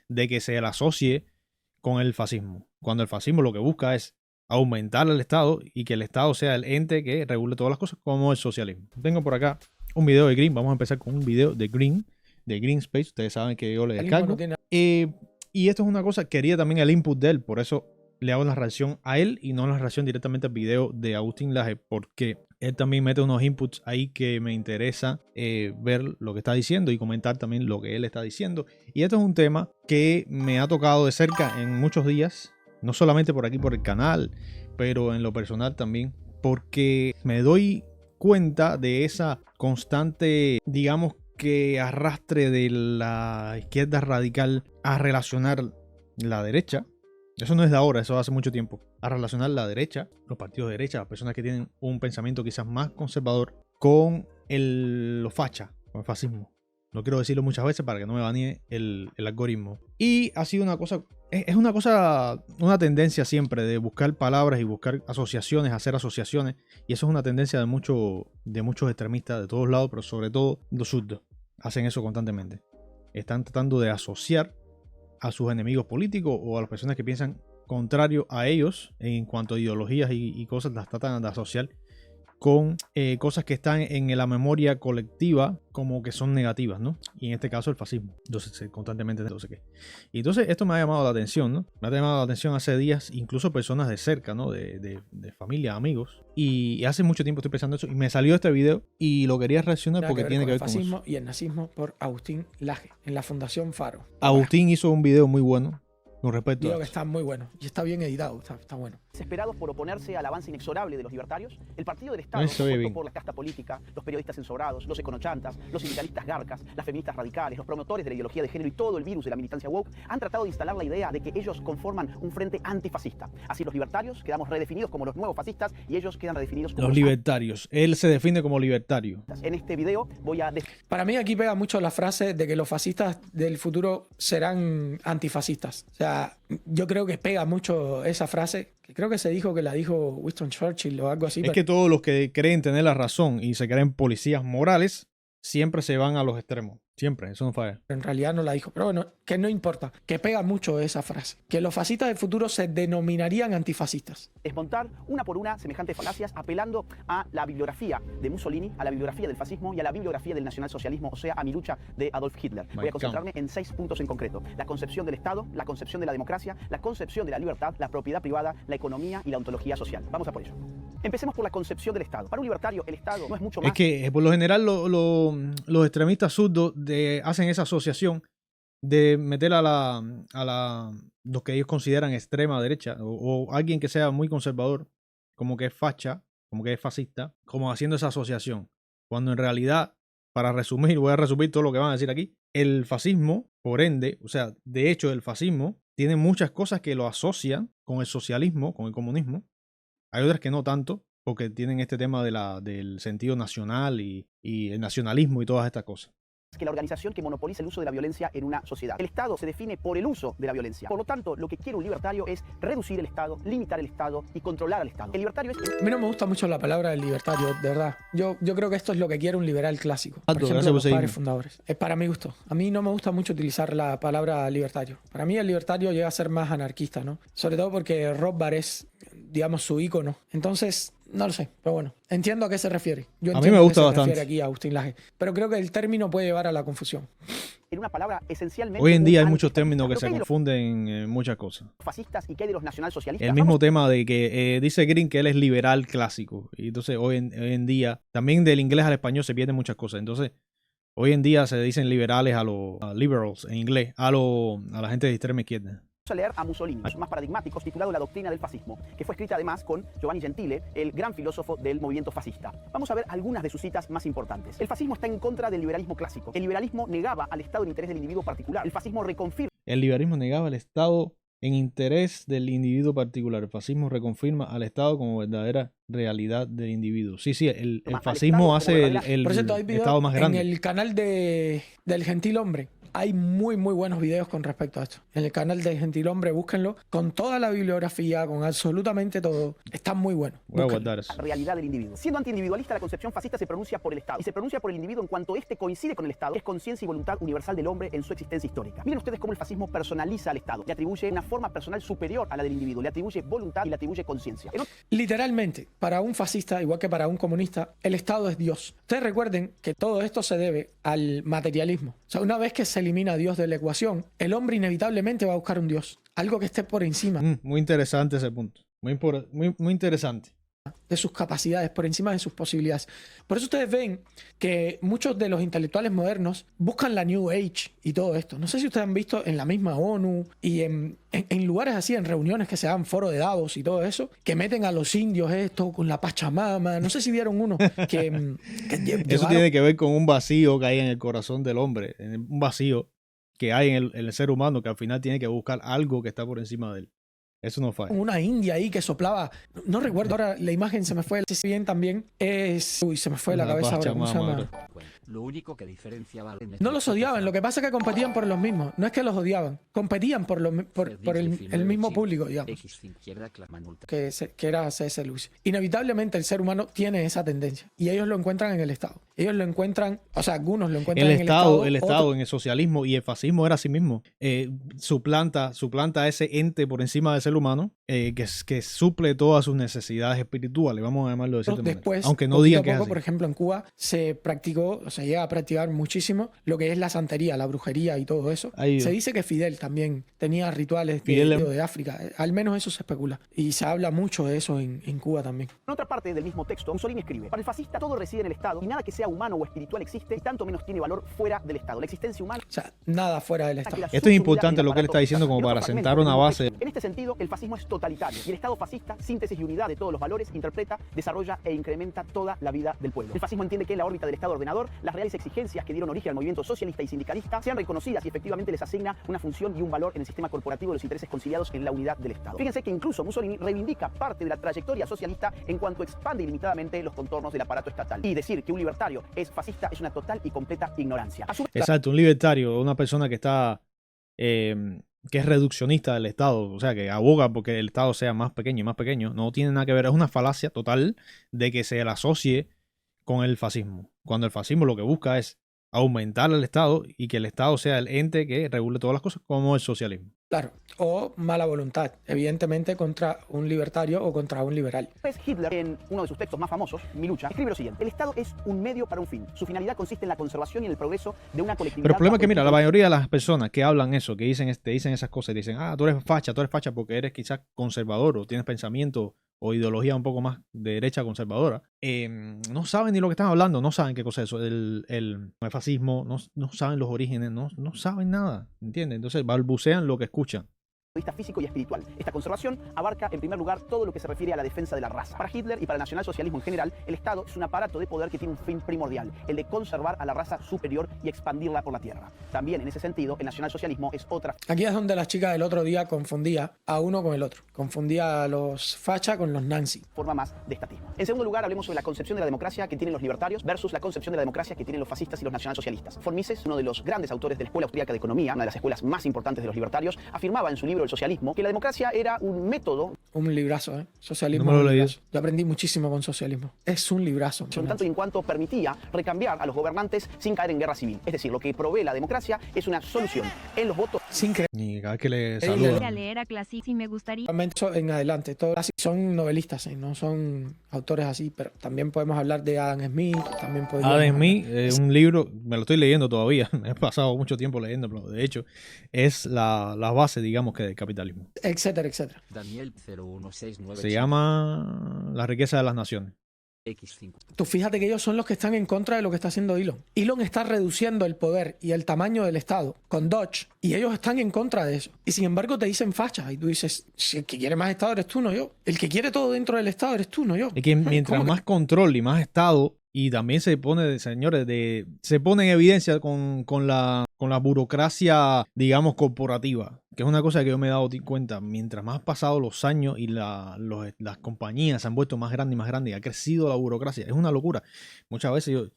de que se le asocie con el fascismo. Cuando el fascismo lo que busca es aumentar el Estado y que el Estado sea el ente que regule todas las cosas, como el socialismo. Tengo por acá un video de Green. Vamos a empezar con un video de Green Space. Ustedes saben que yo le descargo. Y esto es una cosa, quería también el input de él, por eso le hago la reacción a él y no la reacción directamente al video de Agustín Laje, porque él también mete unos inputs ahí que me interesa ver lo que está diciendo y comentar también lo que él está diciendo. Y esto es un tema que me ha tocado de cerca en muchos días, no solamente por aquí por el canal, pero en lo personal también, porque me doy cuenta de esa constante, digamos, que arrastre de la izquierda radical a relacionar la derecha. Eso no es de ahora, eso hace mucho tiempo. A relacionar la derecha, los partidos de derecha, las personas que tienen un pensamiento quizás más conservador, con los fachas, con el fascismo. No quiero decirlo muchas veces para que no me banee el algoritmo. Y ha sido una cosa, es una cosa, una tendencia siempre de buscar palabras y buscar asociaciones, hacer asociaciones. Y eso es una tendencia de muchos extremistas de todos lados, pero sobre todo los zurdos. Hacen eso constantemente. Están tratando de asociar a sus enemigos políticos o a las personas que piensan contrario a ellos en cuanto a ideologías y cosas, las tratan de asociar con cosas que están en la memoria colectiva como que son negativas, ¿no? Y en este caso el fascismo. Entonces, constantemente, entonces, ¿qué? Y entonces esto me ha llamado la atención, ¿no? Me ha llamado la atención hace días, incluso personas de cerca, ¿no? De familia, amigos. Y hace mucho tiempo estoy pensando eso y me salió este video y lo quería reaccionar porque tiene que ver con el fascismo eso. Y el nazismo por Agustín Laje, en la Fundación Faro. Agustín hizo un video muy bueno con respecto a Video que eso. está muy bueno y está bien editado, está bueno. Desesperados por oponerse al avance inexorable de los libertarios, el partido del Estado, Eso ve compuesto bien. por la casta política, los periodistas ensobrados, los econochantas, los sindicalistas garcas, las feministas radicales, los promotores de la ideología de género y todo el virus de la militancia woke, han tratado de instalar la idea de que ellos conforman un frente antifascista. Así los libertarios quedamos redefinidos como los nuevos fascistas y ellos quedan redefinidos como Los libertarios. Él se define como libertario. En este video voy a... Para mí aquí pega mucho la frase de que los fascistas del futuro serán antifascistas. O sea, yo creo que pega mucho esa frase, que creo que se dijo que la dijo Winston Churchill o algo así. Es que todos los que creen tener la razón y se creen policías morales siempre se van a los extremos. Siempre, eso no falla. En realidad no la dijo, pero bueno, que no importa, que pega mucho esa frase. Que los fascistas del futuro se denominarían antifascistas. Desmontar una por una semejantes falacias apelando a la bibliografía de Mussolini, a la bibliografía del fascismo y a la bibliografía del nacionalsocialismo, o sea, a mi lucha de Adolf Hitler. Voy a concentrarme en 6 puntos en concreto: la concepción del Estado, la concepción de la democracia, la concepción de la libertad, la propiedad privada, la economía y la ontología social. Vamos a por ello. Empecemos por la concepción del Estado. Para un libertario, el Estado no es mucho más... Es que por lo general los extremistas zurdos hacen esa asociación de meter a los que ellos consideran extrema derecha o alguien que sea muy conservador, como que es facha, como que es fascista, como haciendo esa asociación. Cuando en realidad, para resumir, voy a resumir todo lo que van a decir aquí, el fascismo, por ende, o sea, de hecho el fascismo tiene muchas cosas que lo asocian con el socialismo, con el comunismo. Hay otras que no tanto, porque tienen este tema del sentido nacional y el nacionalismo y todas estas cosas. Que la organización que monopoliza el uso de la violencia en una sociedad. El Estado se define por el uso de la violencia. Por lo tanto, lo que quiere un libertario es reducir el Estado, limitar el Estado y controlar al Estado. El libertario es... A mí no me gusta mucho la palabra del libertario, de verdad. Yo creo que esto es lo que quiere un liberal clásico. Por ejemplo, los padres fundadores. Es para mi gusto. A mí no me gusta mucho utilizar la palabra libertario. Para mí el libertario llega a ser más anarquista, ¿no? Sobre todo porque Rothbard es, digamos, su ícono. Entonces... no lo sé, pero bueno, entiendo a qué se refiere. Yo a mí me gusta a qué se bastante. refiere aquí a Agustín Laje, pero creo que el término puede llevar a la confusión. En una palabra, esencialmente... Hoy en día hay muchos términos que se confunden en muchas cosas. Fascistas y qué hay de los nacionalsocialistas. El mismo tema de que dice Green que él es liberal clásico. Y entonces hoy en día, también del inglés al español se pierden muchas cosas. Entonces, hoy en día se dicen liberales a los liberals en inglés, a la gente de extrema izquierda. Vamos a leer a Mussolini, los más paradigmáticos, titulado La doctrina del fascismo, que fue escrita además con Giovanni Gentile, el gran filósofo del movimiento fascista. Vamos a ver algunas de sus citas más importantes. El fascismo está en contra del liberalismo clásico. El liberalismo negaba al Estado en interés del individuo particular. El fascismo reconfirma... El liberalismo negaba al Estado en interés del individuo particular. El fascismo reconfirma al Estado como verdadera realidad del individuo. Sí, el fascismo hace el Estado más grande. En el canal del Gentilhombre hay muy buenos videos con respecto a esto. En el canal del Gentilhombre, búsquenlo, con toda la bibliografía, con absolutamente todo. Están muy buenos. Voy a guardar eso. La realidad del individuo. Siendo antiindividualista, la concepción fascista se pronuncia por el Estado. Y se pronuncia por el individuo en cuanto éste coincide con el Estado, que es conciencia y voluntad universal del hombre en su existencia histórica. Miren ustedes cómo el fascismo personaliza al Estado. Le atribuye una forma personal superior a la del individuo. Le atribuye voluntad y le atribuye conciencia. Literalmente, para un fascista, igual que para un comunista, el Estado es Dios. Ustedes recuerden que todo esto se debe al materialismo. O sea, una vez que se elimina a Dios de la ecuación, el hombre inevitablemente va a buscar un Dios. Algo que esté por encima. Muy interesante ese punto. Muy interesante. De sus capacidades, por encima de sus posibilidades. Por eso ustedes ven que muchos de los intelectuales modernos buscan la New Age y todo esto. No sé si ustedes han visto en la misma ONU y en lugares así, en reuniones que se dan foro de Davos y todo eso, que meten a los indios esto con la Pachamama. No sé si vieron uno que eso tiene que ver con un vacío que hay en el corazón del hombre, un vacío que hay en el ser humano, que al final tiene que buscar algo que está por encima de él. Eso no falla. Una india ahí que soplaba. No recuerdo ahora la imagen, se me fue. Si bien también es. Uy, se me fue la cabeza ahora. ¿Cómo se llama? Lo único que diferenciaba. No los odiaban, lo que pasa es que competían por los mismos. No es que los odiaban, competían por el mismo público, digamos. Que era C.S. Lewis. Inevitablemente el ser humano tiene esa tendencia. Y ellos lo encuentran en el Estado. Ellos lo encuentran, o sea, algunos lo encuentran en el Estado. El Estado, en el socialismo y el fascismo era así mismo. Suplanta a ese ente por encima del ser humano que suple todas sus necesidades espirituales, vamos a llamarlo de cierta manera. Después, aunque no digan que es así. Por ejemplo, en Cuba se practicó, o se llega a practicar muchísimo lo que es la santería, la brujería y todo eso. Se dice que Fidel también tenía rituales de África, al menos eso se especula. Y se habla mucho de eso en Cuba también. En otra parte del mismo texto, Mussolini escribe: para el fascista todo reside en el Estado y nada que sea humano o espiritual existe y tanto menos tiene valor fuera del Estado. La existencia humana... O sea, nada fuera del Estado. Esto es importante lo que él está diciendo como para sentar una base. En este sentido, el fascismo es totalitario y el Estado fascista, síntesis y unidad de todos los valores, interpreta, desarrolla e incrementa toda la vida del pueblo. El fascismo entiende que en la órbita del Estado ordenador, las reales exigencias que dieron origen al movimiento socialista y sindicalista sean reconocidas y efectivamente les asigna una función y un valor en el sistema corporativo de los intereses conciliados en la unidad del Estado. Fíjense que incluso Mussolini reivindica parte de la trayectoria socialista en cuanto expande ilimitadamente los contornos del aparato estatal. Y decir que un libertario es fascista es una total y completa ignorancia. Exacto, un libertario, una persona que está... que es reduccionista del Estado, o sea, que aboga porque el Estado sea más pequeño y más pequeño, no tiene nada que ver, es una falacia total de que se le asocie con el fascismo. Cuando el fascismo lo que busca es aumentar el Estado y que el Estado sea el ente que regule todas las cosas, como el socialismo. Claro, o mala voluntad, evidentemente contra un libertario o contra un liberal. Pues Hitler, en uno de sus textos más famosos, Mi lucha, escribe lo siguiente: el Estado es un medio para un fin. Su finalidad consiste en la conservación y en el progreso de una colectividad. Pero el problema es que, mira, la mayoría de las personas que hablan eso, que dicen esas cosas, dicen, tú eres facha porque eres quizás conservador o tienes pensamiento o ideología un poco más de derecha conservadora, no saben ni lo que están hablando, no saben qué cosa es eso, el fascismo, no saben los orígenes, no saben nada, ¿entiendes? Entonces balbucean lo que escuchan. Físico y espiritual. Esta conservación abarca en primer lugar todo lo que se refiere a la defensa de la raza. Para Hitler y para el nacionalsocialismo en general, el Estado es un aparato de poder que tiene un fin primordial, el de conservar a la raza superior y expandirla por la tierra. También en ese sentido, el nacionalsocialismo es otra... Aquí es donde la chica del otro día confundía a uno con el otro. Confundía a los facha con los Nancy. Forma más de estatismo. En segundo lugar, hablemos sobre la concepción de la democracia que tienen los libertarios versus la concepción de la democracia que tienen los fascistas y los nacionalsocialistas. Von Mises, uno de los grandes autores de la Escuela Austríaca de Economía, una de las escuelas más importantes de los libertarios, afirmaba en su libro El socialismo que la democracia era un método. Un librazo, ¿eh? Socialismo. No me lo leí. Yo aprendí muchísimo con socialismo. Es un librazo. En tanto y en cuanto permitía recambiar a los gobernantes sin caer en guerra civil. Es decir, lo que provee la democracia es una solución en los votos. Sin creer. Y cada vez que le saludan. Leer a Classic si me gustaría. En adelante, todos son novelistas, ¿eh? No son autores así, pero también podemos hablar de Adam Smith. Adam Smith, un libro, me lo estoy leyendo todavía. Me he pasado mucho tiempo leyendo, pero de hecho es la base, digamos, que del capitalismo. Etcétera, etcétera. Daniel 01698. Se llama La riqueza de las naciones. X5. Tú fíjate que ellos son los que están en contra de lo que está haciendo Elon. Elon está reduciendo el poder y el tamaño del Estado con Dodge y ellos están en contra de eso. Y sin embargo te dicen facha y tú dices, si el que quiere más Estado eres tú, no yo. El que quiere todo dentro del Estado eres tú, no yo. Es que mientras más control y más Estado, y también se pone, señores, se pone en evidencia con la burocracia, digamos, corporativa. que es una cosa que yo me he dado cuenta, mientras más han pasado los años y las compañías se han vuelto más grandes y más grandes y ha crecido la burocracia, es una locura. Muchas veces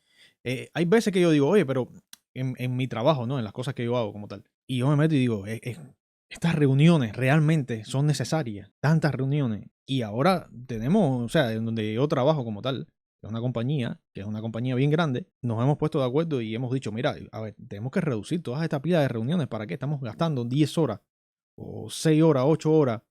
hay veces que yo digo, oye, pero en mi trabajo, ¿no? En las cosas que yo hago como tal. Y yo me meto y digo, estas reuniones realmente son necesarias, tantas reuniones. Y ahora tenemos, o sea, en donde yo trabajo como tal, es una compañía, que es una compañía bien grande, nos hemos puesto de acuerdo y hemos dicho, mira, a ver, tenemos que reducir todas estas pilas de reuniones. ¿Para qué? Estamos gastando 10 horas o 6 horas, 8 horas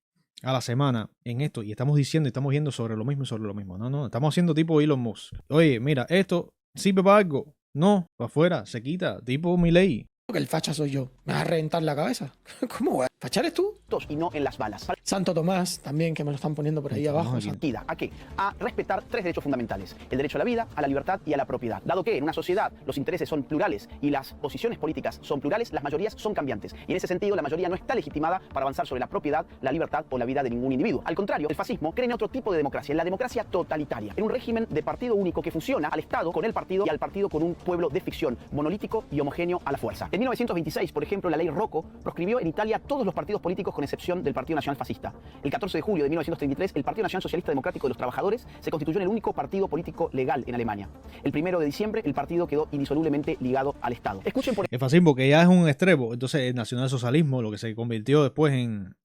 a la semana en esto y estamos diciendo y estamos yendo sobre lo mismo y sobre lo mismo. No, estamos haciendo tipo Elon Musk. Oye, mira, esto sirve para algo. No, para afuera, se quita, tipo Milei. Que el facha soy yo. ¿Me vas a reventar la cabeza? ¿Cómo, güey? ¿Fachar eres tú? Y no en las balas. Santo Tomás, también, que me lo están poniendo por ahí abajo. ¿A qué? A respetar 3 derechos fundamentales. El derecho a la vida, a la libertad y a la propiedad. Dado que en una sociedad los intereses son plurales y las posiciones políticas son plurales, las mayorías son cambiantes. Y en ese sentido, la mayoría no está legitimada para avanzar sobre la propiedad, la libertad o la vida de ningún individuo. Al contrario, el fascismo cree en otro tipo de democracia, en la democracia totalitaria. En un régimen de partido único que funciona al Estado con el partido y al partido con un pueblo de ficción, monolítico y homogéneo a la fuerza. En 1926, por ejemplo, la ley Rocco proscribió en Italia todos los partidos políticos con excepción del Partido Nacional Fascista. El 14 de julio de 1933, el Partido Nacional Socialista Democrático de los Trabajadores se constituyó en el único partido político legal en Alemania. El 1 de diciembre, el partido quedó indisolublemente ligado al Estado. Escuchen por el fascismo, que ya es un extremo, entonces el nacionalsocialismo, lo que se convirtió después en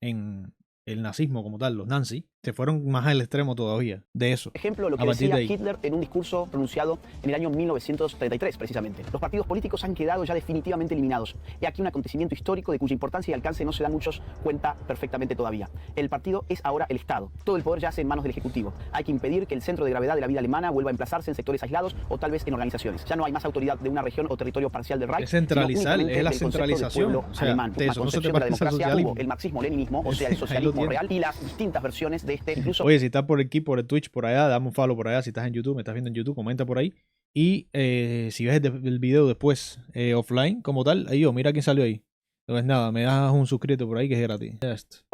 el nazismo como tal, los nazis, se fueron más al extremo todavía de eso. Ejemplo, lo que decía Hitler en un discurso pronunciado en el año 1933, precisamente. Los partidos políticos han quedado ya definitivamente eliminados. He aquí un acontecimiento histórico de cuya importancia y alcance no se dan muchos cuenta perfectamente todavía. El partido es ahora el Estado. Todo el poder yace en manos del Ejecutivo. Hay que impedir que el centro de gravedad de la vida alemana vuelva a emplazarse en sectores aislados o tal vez en organizaciones. Ya no hay más autoridad de una región o territorio parcial del Reich. Es centralizar, es la centralización. O sea, alemán. De eso no se te parece al socialismo. El marxismo-leninismo, o sea, el socialismo real y las distintas versiones de este, incluso. Oye, si estás por aquí, por el Twitch, por allá, dame un follow por allá. Si estás en YouTube, me estás viendo en YouTube, comenta por ahí. Y si ves el video después offline, como tal, ahí mira quién salió ahí. No es nada, me das un suscrito por ahí que es gratis.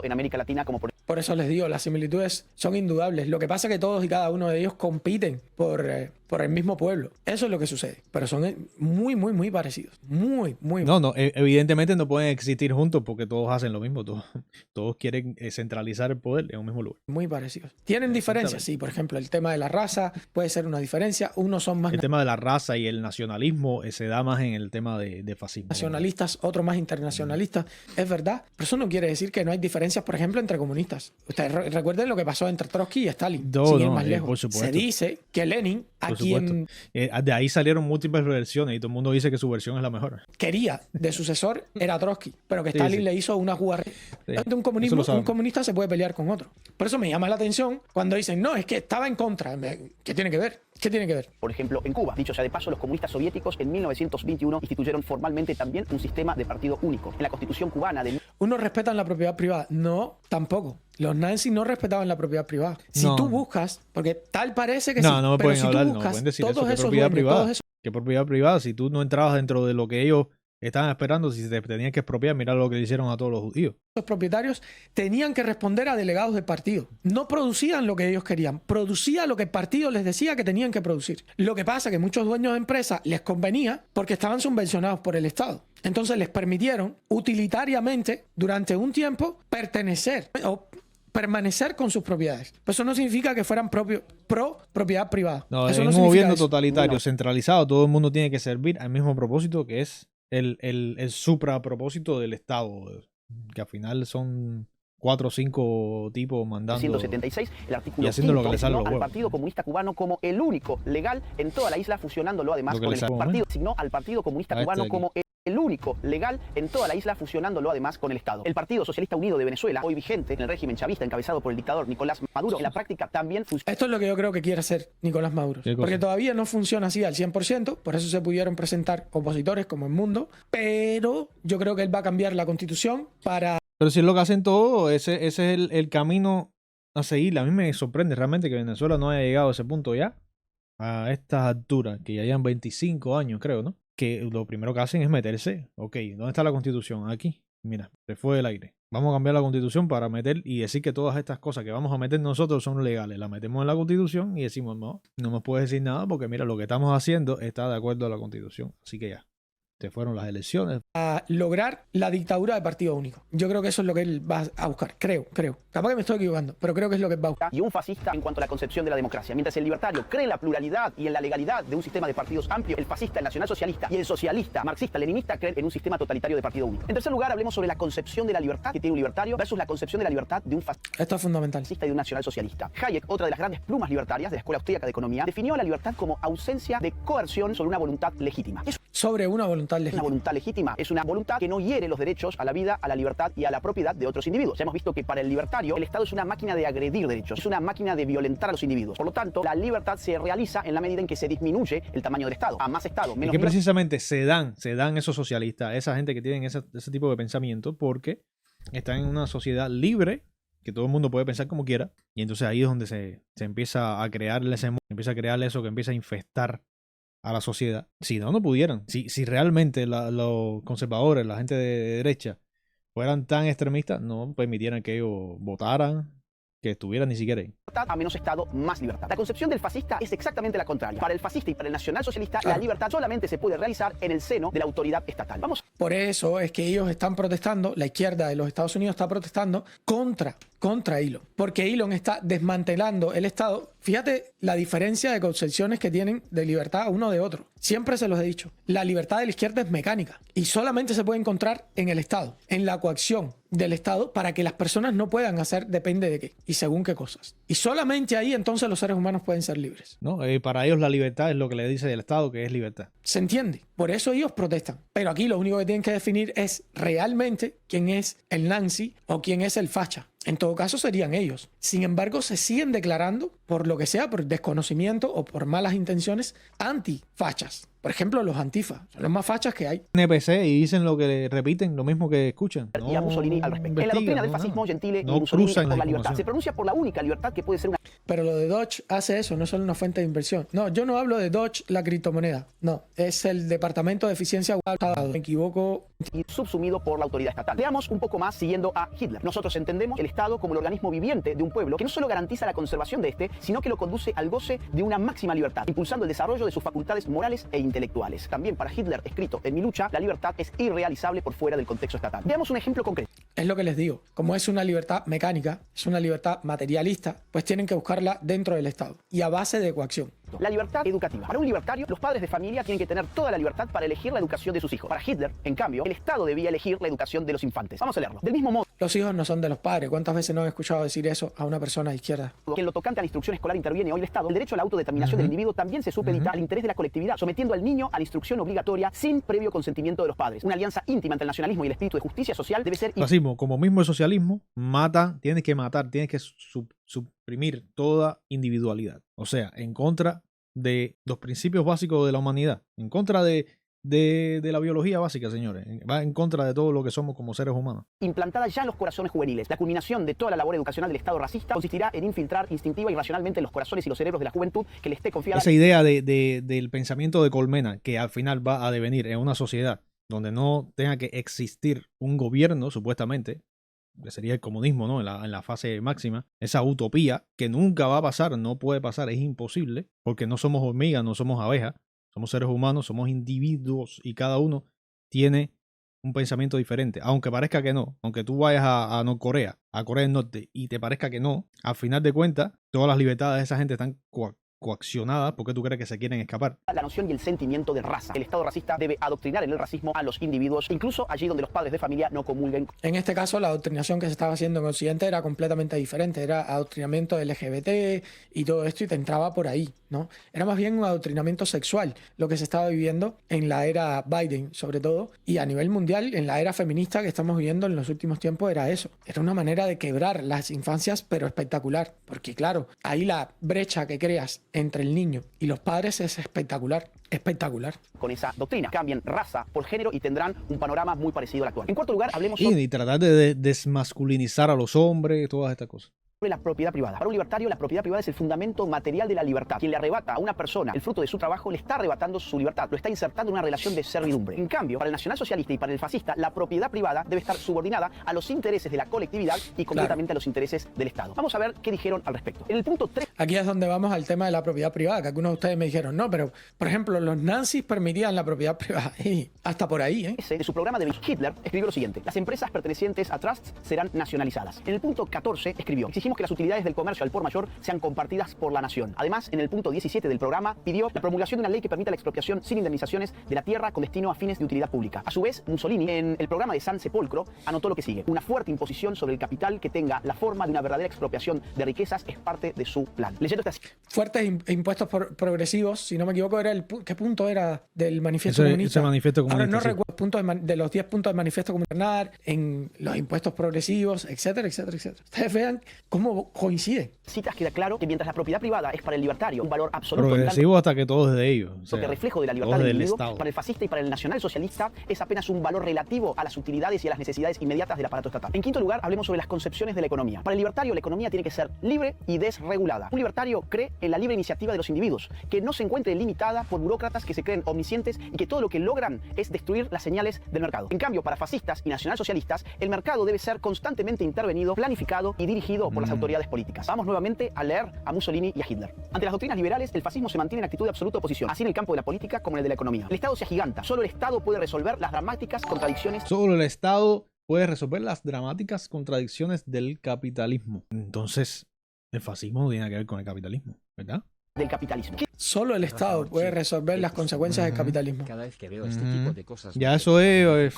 En América Latina, como por eso les digo, las similitudes son indudables. Lo que pasa es que todos y cada uno de ellos compiten por el mismo pueblo. Eso es lo que sucede. Pero son muy, muy, muy parecidos. Muy, muy. No, evidentemente no pueden existir juntos porque todos hacen lo mismo. Todos quieren centralizar el poder en un mismo lugar. Muy parecidos. ¿Tienen diferencias? Sí, por ejemplo, el tema de la raza puede ser una diferencia. Unos son más... El tema de la raza y el nacionalismo se da más en el tema de fascismo. Nacionalistas, otros más internacionalistas. Es verdad. Pero eso no quiere decir que no hay diferencias, por ejemplo, entre comunistas. Ustedes recuerden lo que pasó entre Trotsky y Stalin. Sin ir más lejos. Por supuesto. Se dice que Lenin, a quien de ahí salieron múltiples versiones y todo el mundo dice que su versión es la mejor. Quería de sucesor era Trotsky, pero que Stalin le hizo una jugada. Un comunista se puede pelear con otro. Por eso me llama la atención cuando dicen, no, es que estaba en contra. ¿Qué tiene que ver? ¿Qué tiene que ver? Por ejemplo, en Cuba. Dicho sea de paso, los comunistas soviéticos en 1921 instituyeron formalmente también un sistema de partido único. En la Constitución cubana de... ¿Unos respetan la propiedad privada? No, tampoco. Los nazis no respetaban la propiedad privada. Si tú buscas, porque tal parece que no me pueden hablar, no pueden decir eso, ¿qué propiedad privada? ¿Qué propiedad privada? Si tú no entrabas dentro de lo que ellos estaban esperando, si te tenían que expropiar, mira lo que le hicieron a todos los judíos. Los propietarios tenían que responder a delegados del partido. No producían lo que ellos querían, producía lo que el partido les decía que tenían que producir. Lo que pasa es que muchos dueños de empresas les convenía porque estaban subvencionados por el Estado. Entonces les permitieron utilitariamente durante un tiempo permanecer con sus propiedades. Pero eso no significa que fueran pro propiedad privada. No, eso en un gobierno totalitario, centralizado, todo el mundo tiene que servir al mismo propósito, que es el suprapropósito del Estado, que al final son 4 o 5 tipos mandando 176, el artículo y haciendo lo que le sale al Partido Comunista Cubano como el único legal en toda la isla, fusionándolo además con el partido. Asignó al Partido Comunista Cubano como el único legal en toda la isla, fusionándolo además con el Estado. El Partido Socialista Unido de Venezuela, hoy vigente en el régimen chavista encabezado por el dictador Nicolás Maduro, en la práctica también funciona. Esto es lo que yo creo que quiere hacer Nicolás Maduro. Porque todavía no funciona así al 100%, por eso se pudieron presentar opositores como el Mundo, pero yo creo que él va a cambiar la Constitución para... Pero si es lo que hacen todo, ese es el camino a seguir. A mí me sorprende realmente que Venezuela no haya llegado a ese punto ya, a estas alturas, que ya llevan 25 años, creo, ¿no? Que lo primero que hacen es meterse. Ok, ¿dónde está la Constitución? Aquí. Mira, se fue del aire. Vamos a cambiar la Constitución para meter y decir que todas estas cosas que vamos a meter nosotros son legales. La metemos en la Constitución y decimos, no me puedes decir nada porque mira, lo que estamos haciendo está de acuerdo a la Constitución. Así que ya. se fueron las elecciones. A lograr la dictadura de partido único. Yo creo que eso es lo que él va a buscar. Creo. Capaz que me estoy equivocando, pero creo que es lo que va a buscar. Y un fascista en cuanto a la concepción de la democracia. Mientras el libertario cree en la pluralidad y en la legalidad de un sistema de partidos amplio, el fascista, el nacionalsocialista y el socialista, marxista, leninista creen en un sistema totalitario de partido único. En tercer lugar, hablemos sobre la concepción de la libertad que tiene un libertario versus la concepción de la libertad de un fascista. Esto es fundamental. Y de un nacionalsocialista. Hayek, otra de las grandes plumas libertarias de la Escuela Austríaca de Economía, definió la libertad como ausencia de coerción sobre una voluntad legítima. Sobre una voluntad legítima. Una voluntad legítima es una voluntad que no hiere los derechos a la vida, a la libertad y a la propiedad de otros individuos. Ya hemos visto que para el libertario el Estado es una máquina de agredir derechos, es una máquina de violentar a los individuos. Por lo tanto, la libertad se realiza en la medida en que se disminuye el tamaño del Estado. A más Estado, menos. Y que precisamente se dan esos socialistas, esa gente que tienen ese tipo de pensamiento, porque están en una sociedad libre, que todo el mundo puede pensar como quiera, y entonces ahí es donde se empieza a crearle empieza a crearle eso que empieza a infestar a la sociedad. Si no pudieran. Si realmente los conservadores, la gente de derecha, fueran tan extremistas, no permitieran que ellos votaran, que estuvieran ni siquiera ahí. A menos Estado, más libertad. La concepción del fascista es exactamente la contraria. Para el fascista y para el nacionalsocialista, la libertad solamente se puede realizar en el seno de la autoridad estatal. Por eso es que ellos están protestando, la izquierda de los Estados Unidos está protestando contra Elon. Porque Elon está desmantelando el Estado. Fíjate la diferencia de concepciones que tienen de libertad uno de otro. Siempre se los he dicho. La libertad de la izquierda es mecánica y solamente se puede encontrar en el Estado, en la coacción del Estado para que las personas no puedan hacer depende de qué y según qué cosas. Y solamente ahí entonces los seres humanos pueden ser libres. No, para ellos la libertad es lo que le dice el Estado que es libertad. ¿Se entiende? Por eso ellos protestan. Pero aquí lo único que tienen que definir es realmente quién es el Nancy o quién es el facha. En todo caso serían ellos. Sin embargo, se siguen declarando, por lo que sea, por desconocimiento o por malas intenciones, antifachas. Por ejemplo, los antifa. Son los más fachas que hay. NPC y dicen lo que repiten, lo mismo que escuchan. Y a Mussolini al respecto. En la doctrina del fascismo, Gentile y Mussolini es por la libertad. Se pronuncia por la única libertad que puede ser una... Pero lo de Doge hace eso, no es solo una fuente de inversión. No, yo no hablo de Doge, la criptomoneda. No, es el Departamento de Eficiencia. Me equivoco. Y subsumido por la autoridad estatal. Veamos un poco más siguiendo a Hitler. Nosotros entendemos el Estado como el organismo viviente de un pueblo que no solo garantiza la conservación de este, sino que lo conduce al goce de una máxima libertad, impulsando el desarrollo de sus facultades morales e intelectuales. También para Hitler, escrito en Mi lucha, la libertad es irrealizable por fuera del contexto estatal. Veamos un ejemplo concreto. Es lo que les digo. Como es una libertad mecánica, es una libertad materialista, pues tienen que buscarla dentro del Estado y a base de coacción. La libertad educativa. Para un libertario, los padres de familia tienen que tener toda la libertad para elegir la educación de sus hijos. Para Hitler, en cambio, el Estado debía elegir la educación de los infantes. Vamos a leerlo. Del mismo modo, los hijos no son de los padres. ¿Cuántas veces no he escuchado decir eso a una persona de izquierda? Que en lo tocante a la instrucción escolar interviene hoy el Estado. El derecho a la autodeterminación del individuo también se supedita al interés de la colectividad, sometiendo al niño a la instrucción obligatoria sin previo consentimiento de los padres. Una alianza íntima entre el nacionalismo y el espíritu de justicia social debe ser... Fascismo, como mismo el socialismo, tiene que suprimir toda individualidad. O sea, en contra de los principios básicos de la humanidad, en contra de la biología básica, señores. Va en contra de todo lo que somos como seres humanos. Implantada ya en los corazones juveniles. La culminación de toda la labor educacional del Estado racista consistirá en infiltrar instintiva y racionalmente en los corazones y los cerebros de la juventud que le esté confiada. Esa idea del pensamiento de Colmena, que al final va a devenir en una sociedad donde no tenga que existir un gobierno, supuestamente, que sería el comunismo, ¿no? En la fase máxima, esa utopía que nunca va a pasar, no puede pasar, es imposible, porque no somos hormigas, no somos abejas, somos seres humanos, somos individuos y cada uno tiene un pensamiento diferente, aunque parezca que no, aunque tú vayas a Norcorea, a Corea del Norte y te parezca que no, al final de cuentas, todas las libertades de esa gente están coaccionadas. ¿Por qué tú crees que se quieren escapar? La noción y el sentimiento de raza. El Estado racista debe adoctrinar en el racismo a los individuos, incluso allí donde los padres de familia no comulguen. En este caso, la adoctrinación que se estaba haciendo en Occidente era completamente diferente. Era adoctrinamiento LGBT y todo esto, y te entraba por ahí, ¿no? Era más bien un adoctrinamiento sexual, lo que se estaba viviendo en la era Biden, sobre todo, y a nivel mundial, en la era feminista que estamos viviendo en los últimos tiempos, era eso. Era una manera de quebrar las infancias, pero espectacular. Porque claro, ahí la brecha que creas entre el niño y los padres es espectacular. Espectacular. Con esa doctrina. Cambien raza por género y tendrán un panorama muy parecido al actual. En cuarto lugar, hablemos sobre... Y tratar de desmasculinizar a los hombres, todas estas cosas. La propiedad privada. Para un libertario, la propiedad privada es el fundamento material de la libertad. Quien le arrebata a una persona el fruto de su trabajo, le está arrebatando su libertad, lo está insertando en una relación de servidumbre. En cambio, para el nacionalsocialista y para el fascista, la propiedad privada debe estar subordinada a los intereses de la colectividad y completamente a los intereses del Estado. Vamos a ver qué dijeron al respecto. En el punto 3... aquí es donde vamos al tema de la propiedad privada, que algunos de ustedes me dijeron, no, pero, por ejemplo, los nazis permitían la propiedad privada. Y hasta por ahí, ¿eh? De su programa de Hitler escribió lo siguiente: las empresas pertenecientes a trusts serán nacionalizadas. En el punto 14 escribió: exigimos que las utilidades del comercio al por mayor sean compartidas por la nación. Además, en el punto 17 del programa pidió la promulgación de una ley que permita la expropiación sin indemnizaciones de la tierra con destino a fines de utilidad pública. A su vez, Mussolini, en el programa de San Sepolcro, anotó lo que sigue: una fuerte imposición sobre el capital que tenga la forma de una verdadera expropiación de riquezas es parte de su plan. Leyendo estas fuertes impuestos progresivos, si no me equivoco, era ¿qué punto era del manifiesto comunista? Ese manifiesto comunista. Ahora no recuerdo puntos de los 10 puntos del manifiesto comunista, en los impuestos progresivos, etcétera, etcétera, etcétera. Ustedes vean cómo coincide. Citas queda claro que mientras la propiedad privada es para el libertario un valor absoluto, progresivo hasta que todo es de ellos. O sea, que reflejo de la libertad del individuo, Estado. para el fascista y para el nacionalsocialista es apenas un valor relativo a las utilidades y a las necesidades inmediatas del aparato estatal. En quinto lugar, hablemos sobre las concepciones de la economía. Para el libertario, la economía tiene que ser libre y desregulada. Un libertario cree en la libre iniciativa de los individuos, que no se encuentre limitada por burócratas que se creen omniscientes y que todo lo que logran es destruir las señales del mercado. En cambio, para fascistas y nacionalsocialistas, el mercado debe ser constantemente intervenido, planificado y dirigido por las autoridades políticas. Vamos nuevamente a leer a Mussolini y a Hitler. Ante las doctrinas liberales, el fascismo se mantiene en actitud de absoluta oposición, así en el campo de la política como en el de la economía. El Estado se agiganta. Solo el Estado puede resolver las dramáticas contradicciones. Solo el Estado puede resolver las dramáticas contradicciones del capitalismo. Entonces, el fascismo no tiene nada que ver con el capitalismo, ¿verdad? Del capitalismo. Solo el Estado puede resolver las consecuencias del capitalismo. Cada vez que veo este tipo de cosas, ya eso es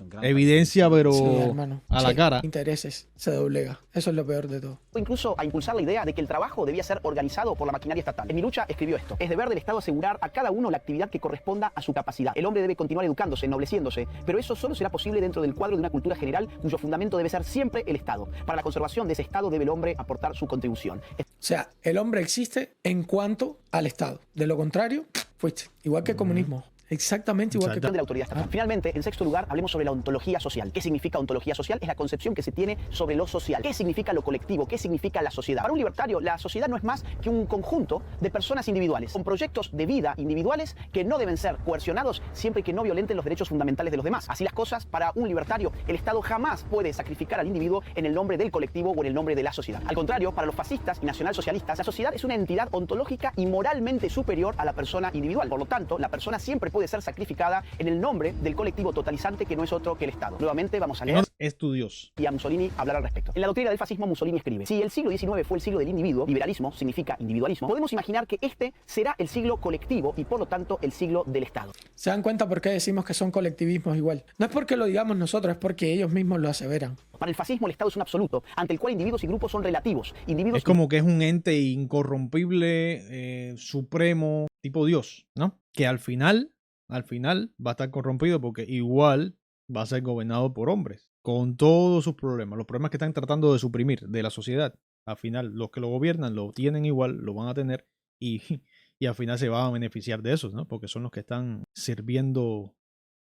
un gran evidencia, pero Sí, hermano. a la Sí, cara. intereses, se doblega. Eso es lo peor de todo. O incluso a impulsar la idea de que el trabajo debía ser organizado por la maquinaria estatal. En Mi lucha escribió esto: es deber del Estado asegurar a cada uno la actividad que corresponda a su capacidad. El hombre debe continuar educándose, ennobleciéndose, pero eso solo será posible dentro del cuadro de una cultura general cuyo fundamento debe ser siempre el Estado. Para la conservación de ese Estado debe el hombre aportar su contribución. O sea, el hombre existe en cuanto al Estado. De lo contrario, fuiste. Igual que el comunismo. Exactamente igual que de la autoridad estatal. Finalmente, en sexto lugar, hablemos sobre la ontología social. ¿Qué significa ontología social? Es la concepción que se tiene sobre lo social. ¿Qué significa lo colectivo? ¿Qué significa la sociedad? Para un libertario, la sociedad no es más que un conjunto de personas individuales, con proyectos de vida individuales que no deben ser coercionados siempre que no violenten los derechos fundamentales de los demás. Así las cosas, para un libertario, el Estado jamás puede sacrificar al individuo en el nombre del colectivo o en el nombre de la sociedad. Al contrario, para los fascistas y nacionalsocialistas, la sociedad es una entidad ontológica y moralmente superior a la persona individual. Por lo tanto, la persona siempre puede ser sacrificada en el nombre del colectivo totalizante que no es otro que el Estado. Nuevamente vamos a leer Es tu Dios. y a Mussolini hablar al respecto. En la doctrina del fascismo, Mussolini escribe: si el siglo XIX fue el siglo del individuo, liberalismo significa individualismo, podemos imaginar que este será el siglo colectivo y por lo tanto el siglo del Estado. ¿Se dan cuenta por qué decimos que son colectivismos igual? No es porque lo digamos nosotros, es porque ellos mismos lo aseveran. Para el fascismo, el Estado es un absoluto, ante el cual individuos y grupos son relativos. Individuos Es como que es un ente incorrompible, supremo, tipo Dios, ¿no? Que al final va a estar corrompido porque igual va a ser gobernado por hombres, con todos sus problemas, los problemas que están tratando de suprimir de la sociedad. Al final, los que lo gobiernan lo tienen igual, lo van a tener y al final se van a beneficiar de esos, ¿no? Porque son los que están sirviendo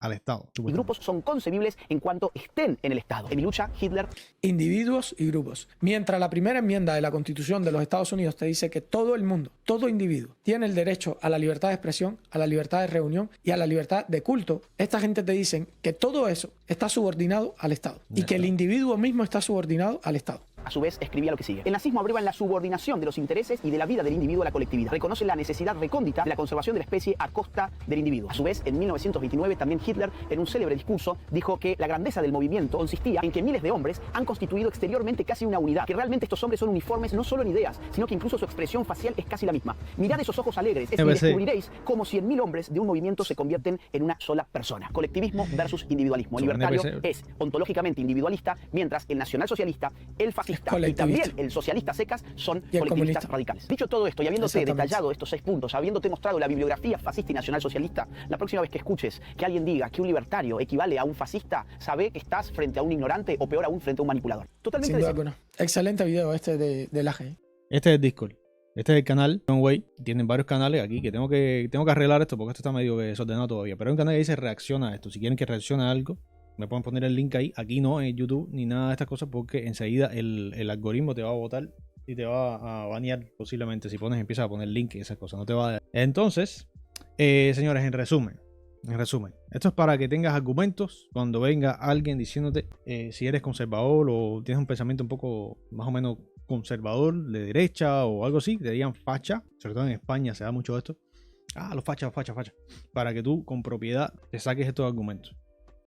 al Estado. y grupos son concebibles en cuanto estén en el Estado. En Mi lucha, Hitler Individuos y grupos. Mientras la primera enmienda de la Constitución de los Estados Unidos te dice que todo el mundo, todo individuo, tiene el derecho a la libertad de expresión, a la libertad de reunión y a la libertad de culto, esta gente te dicen que todo eso está subordinado al Estado y que el individuo mismo está subordinado al Estado. a su vez escribía lo que sigue: el nazismo abreva en la subordinación de los intereses y de la vida del individuo a la colectividad. Reconoce la necesidad recóndita de la conservación de la especie a costa del individuo. A su vez, en 1929, también Hitler, en un célebre discurso, dijo que la grandeza del movimiento consistía en que miles de hombres han constituido exteriormente casi una unidad, que realmente estos hombres son uniformes no solo en ideas, sino que incluso su expresión facial es casi la misma. Mirad esos ojos alegres y descubriréis cómo 100.000 hombres de un movimiento se convierten en una sola persona. Colectivismo versus individualismo. El libertario es ontológicamente individualista, mientras el nacionalsocialista, el fascista y también el socialista secas son colectivistas radicales. Dicho todo esto y habiéndote detallado estos 6 puntos, habiéndote mostrado la bibliografía fascista y nacionalsocialista, la próxima vez que escuches que alguien diga que un libertario equivale a un fascista, sabe que estás frente a un ignorante o peor aún frente a un manipulador. Totalmente. Sin duda alguna. Excelente video este del AG. Este es el Discord. Este es el canal John Way. Tienen varios canales aquí que tengo que arreglar esto porque esto está medio desordenado todavía. Pero hay un canal que dice reacciona a esto. Si quieren que reaccione a algo, me pueden poner el link ahí. Aquí no en YouTube ni nada de estas cosas porque enseguida el algoritmo te va a botar y te va a banear posiblemente si empiezas a poner link y esas cosas. No te va a dar. Entonces, señores, en resumen, esto es para que tengas argumentos cuando venga alguien diciéndote si eres conservador o tienes un pensamiento un poco más o menos conservador de derecha o algo así, te digan facha, sobre todo en España se da mucho esto. Los fachas, para que tú con propiedad te saques estos argumentos.